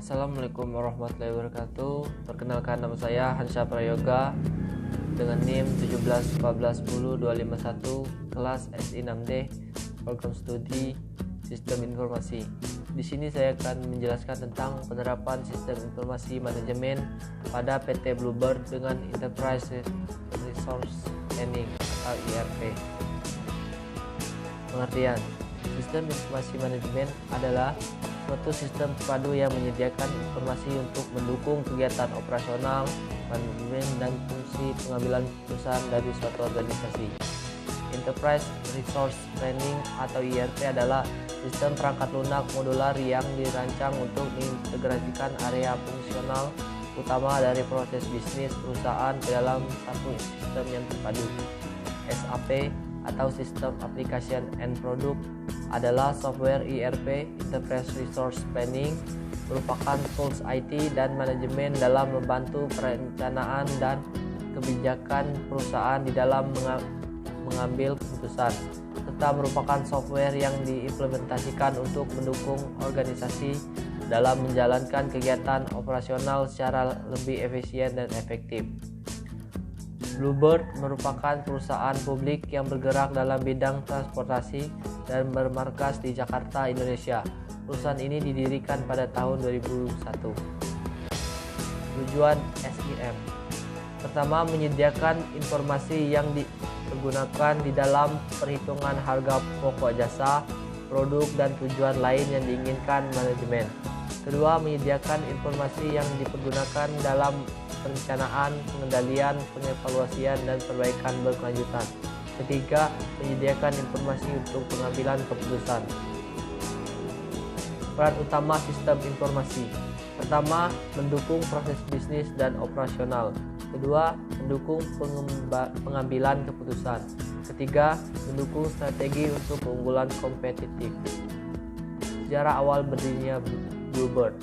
Assalamualaikum warahmatullahi wabarakatuh. Perkenalkan, nama saya Hansha Prayoga dengan NIM 171410251, kelas SI6D, program studi Sistem Informasi. Di sini saya akan menjelaskan tentang penerapan Sistem Informasi Manajemen pada PT Bluebird dengan Enterprise Resource Planning atau ERP. Pengertian: Sistem Informasi Manajemen adalah suatu sistem terpadu yang menyediakan informasi untuk mendukung kegiatan operasional, manajemen, dan fungsi pengambilan keputusan dari suatu organisasi. Enterprise Resource Planning atau ERP adalah sistem perangkat lunak modular yang dirancang untuk mengintegrasikan area fungsional utama dari proses bisnis perusahaan ke dalam satu sistem yang terpadu. SAP atau System Application and Product adalah software ERP. Enterprise Resource Planning merupakan tools IT dan manajemen dalam membantu perencanaan dan kebijakan perusahaan di dalam mengambil keputusan, serta merupakan software yang diimplementasikan untuk mendukung organisasi dalam menjalankan kegiatan operasional secara lebih efisien dan efektif. Bluebird merupakan perusahaan publik yang bergerak dalam bidang transportasi dan bermarkas di Jakarta, Indonesia. Perusahaan ini didirikan pada tahun 2001. Tujuan SIM: pertama, menyediakan informasi yang dipergunakan di dalam perhitungan harga pokok jasa, produk, dan tujuan lain yang diinginkan manajemen. Kedua, menyediakan informasi yang dipergunakan dalam perencanaan, pengendalian, pengevaluasian, dan perbaikan berkelanjutan. Ketiga, menyediakan informasi untuk pengambilan keputusan. Peran utama sistem informasi: pertama, mendukung proses bisnis dan operasional. Kedua, mendukung pengambilan keputusan. Ketiga, mendukung strategi untuk keunggulan kompetitif. Sejarah awal berdirinya Bluebird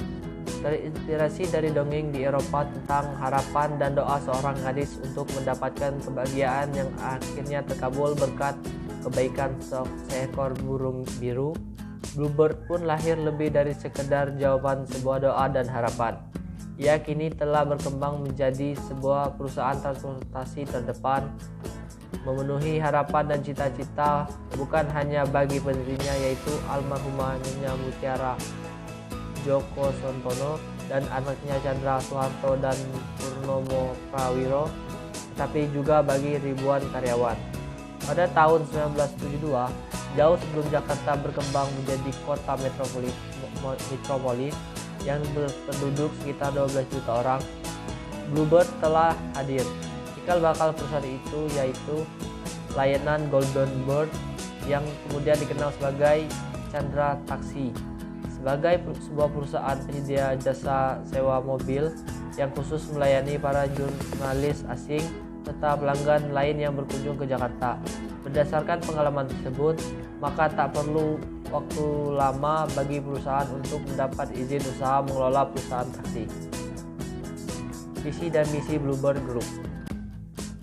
terinspirasi dari dongeng di Eropa tentang harapan dan doa seorang gadis untuk mendapatkan kebahagiaan yang akhirnya terkabul berkat kebaikan seekor burung biru. Bluebird pun lahir lebih dari sekedar jawaban sebuah doa dan harapan. Ia kini telah berkembang menjadi sebuah perusahaan transportasi terdepan, memenuhi harapan dan cita-cita bukan hanya bagi pendirinya, yaitu almarhumah Nyonya Mutiara Djoko Sontono dan anaknya Chandra Soeharto dan Purnomo Prawiro, tetapi juga bagi ribuan karyawan. Pada tahun 1972, jauh sebelum Jakarta berkembang menjadi kota metropolis yang berpenduduk sekitar 12 juta orang, Bluebird telah hadir. Cikal bakal perusahaan itu yaitu layanan Golden Bird yang kemudian dikenal sebagai Chandra Taksi, sebagai sebuah perusahaan penyedia jasa sewa mobil yang khusus melayani para jurnalis asing serta pelanggan lain yang berkunjung ke Jakarta. Berdasarkan pengalaman tersebut, maka tak perlu waktu lama bagi perusahaan untuk mendapat izin usaha mengelola perusahaan taksi. Visi dan misi Bluebird Group: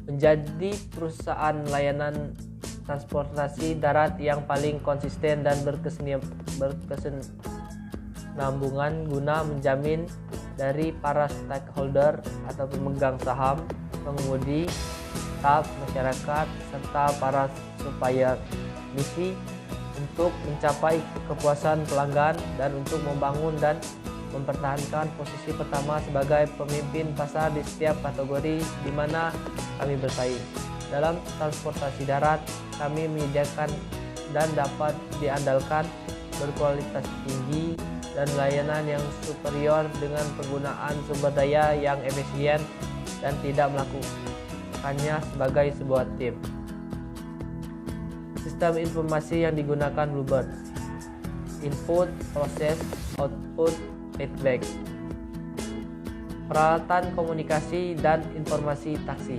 menjadi perusahaan layanan transportasi darat yang paling konsisten dan berkesinambungan guna menjamin dari para stakeholder atau pemegang saham, pengemudi, staf, masyarakat, serta para supplier. Misi: untuk mencapai kepuasan pelanggan dan untuk membangun dan mempertahankan posisi pertama sebagai pemimpin pasar di setiap kategori di mana kami bersaing. Dalam transportasi darat, kami menyediakan dan dapat diandalkan, berkualitas tinggi, dan layanan yang superior dengan penggunaan sumber daya yang efisien dan tidak melakukannya sebagai sebuah tim. Sistem informasi yang digunakan Bluebird: input, proses, output, feedback. Peralatan komunikasi dan informasi taksi.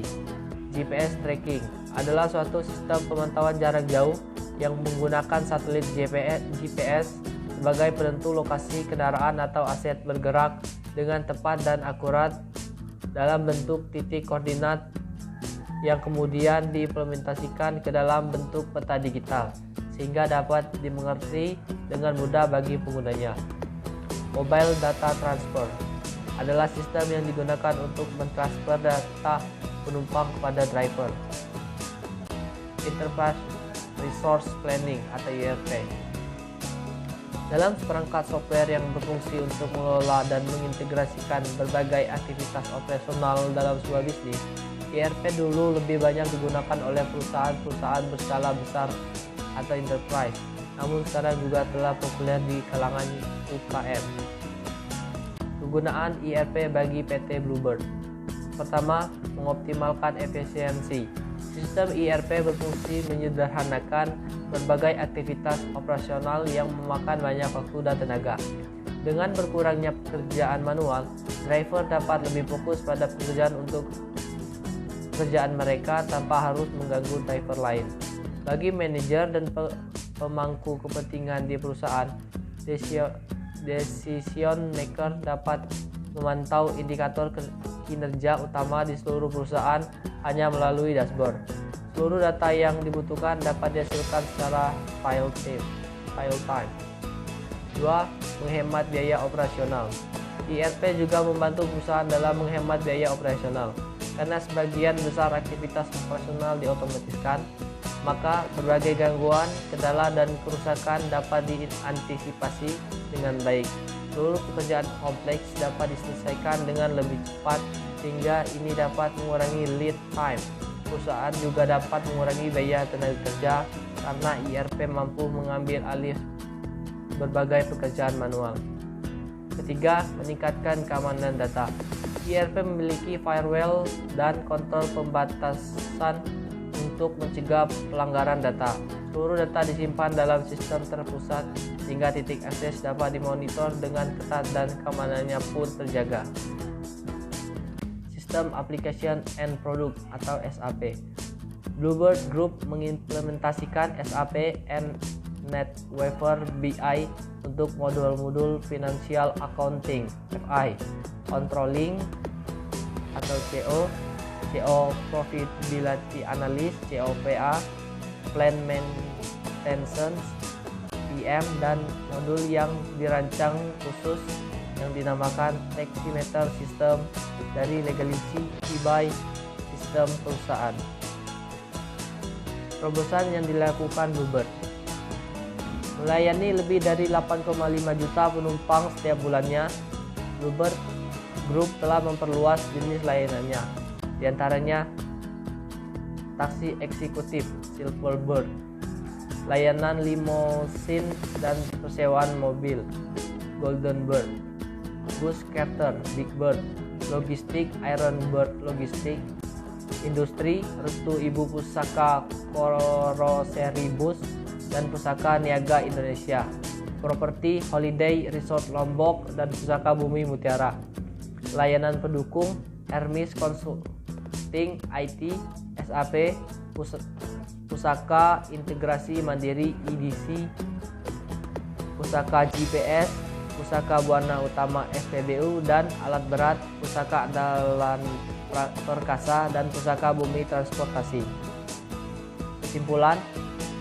GPS tracking adalah suatu sistem pemantauan jarak jauh yang menggunakan satelit GPS sebagai penentu lokasi kendaraan atau aset bergerak dengan tepat dan akurat dalam bentuk titik koordinat yang kemudian diimplementasikan ke dalam bentuk peta digital sehingga dapat dimengerti dengan mudah bagi penggunanya. Mobile Data Transfer adalah sistem yang digunakan untuk mentransfer data penumpang kepada driver. Enterprise Resource Planning atau ERP. Dalam seperangkat software yang berfungsi untuk mengelola dan mengintegrasikan berbagai aktivitas operasional dalam sebuah bisnis, ERP dulu lebih banyak digunakan oleh perusahaan-perusahaan berskala besar atau enterprise, namun sekarang juga telah populer di kalangan UKM. Penggunaan ERP bagi PT Bluebird. Pertama, mengoptimalkan efisiensi. Sistem ERP berfungsi menyederhanakan berbagai aktivitas operasional yang memakan banyak waktu dan tenaga. Dengan berkurangnya pekerjaan manual, driver dapat lebih fokus pada pekerjaan mereka tanpa harus mengganggu driver lain. Bagi manajer dan pemangku kepentingan di perusahaan, decision maker dapat memantau indikator kinerja utama di seluruh perusahaan hanya melalui dashboard. Seluruh data yang dibutuhkan dapat dihasilkan secara real time. 2. Menghemat biaya operasional. ERP juga membantu perusahaan dalam menghemat biaya operasional. Karena sebagian besar aktivitas operasional diotomatiskan, maka berbagai gangguan, kendala, dan kerusakan dapat diantisipasi dengan baik. Seluruh pekerjaan kompleks dapat diselesaikan dengan lebih cepat, sehingga ini dapat mengurangi lead time. Perusahaan juga dapat mengurangi biaya tenaga kerja karena ERP mampu mengambil alih berbagai pekerjaan manual. Ketiga, meningkatkan keamanan data. ERP memiliki firewall dan kontrol pembatasan untuk mencegah pelanggaran data. Seluruh data disimpan dalam sistem terpusat sehingga titik akses dapat dimonitor dengan ketat dan keamanannya pun terjaga. Sistem Application and Product atau SAP. Bluebird Group mengimplementasikan SAP and NetWeaver BI untuk modul-modul Financial Accounting (FI), Controlling atau CO Profitability Analysis (COPA), Plan Maintenance (PM), dan modul yang dirancang khusus yang dinamakan Taximeter System dari Legality by sistem perusahaan. Terobosan yang dilakukan Bluebird melayani lebih dari 8,5 juta penumpang setiap bulannya. Bluebird Group telah memperluas jenis layanannya, diantaranya taksi eksekutif Silverbird, layanan limosin dan persewaan mobil Goldenbird, bus charter Big Bird, logistik Ironbird Logistik, industri Restu Ibu Pusaka Koroseri Bus dan Pusaka Niaga Indonesia, properti Holiday Resort Lombok dan Pusaka Bumi Mutiara, layanan pendukung Hermes Consulting IT, SAP, Pusaka Integrasi Mandiri EDC, Pusaka GPS, Pusaka Buana Utama SPBU, dan alat berat Pusaka Andalan Perkasa dan Pusaka Bumi Transportasi. Kesimpulan,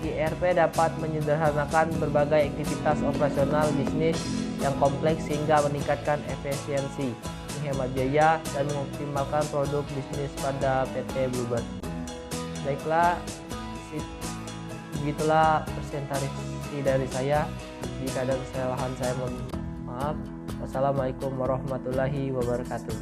ERP dapat menyederhanakan berbagai aktivitas operasional bisnis yang kompleks sehingga meningkatkan efisiensi, menghemat biaya, dan mengoptimalkan produk bisnis pada PT Bluebird. Baiklah, begitulah presentasi dari saya. Jika ada kesalahan saya mohon maaf. Wassalamualaikum warahmatullahi wabarakatuh.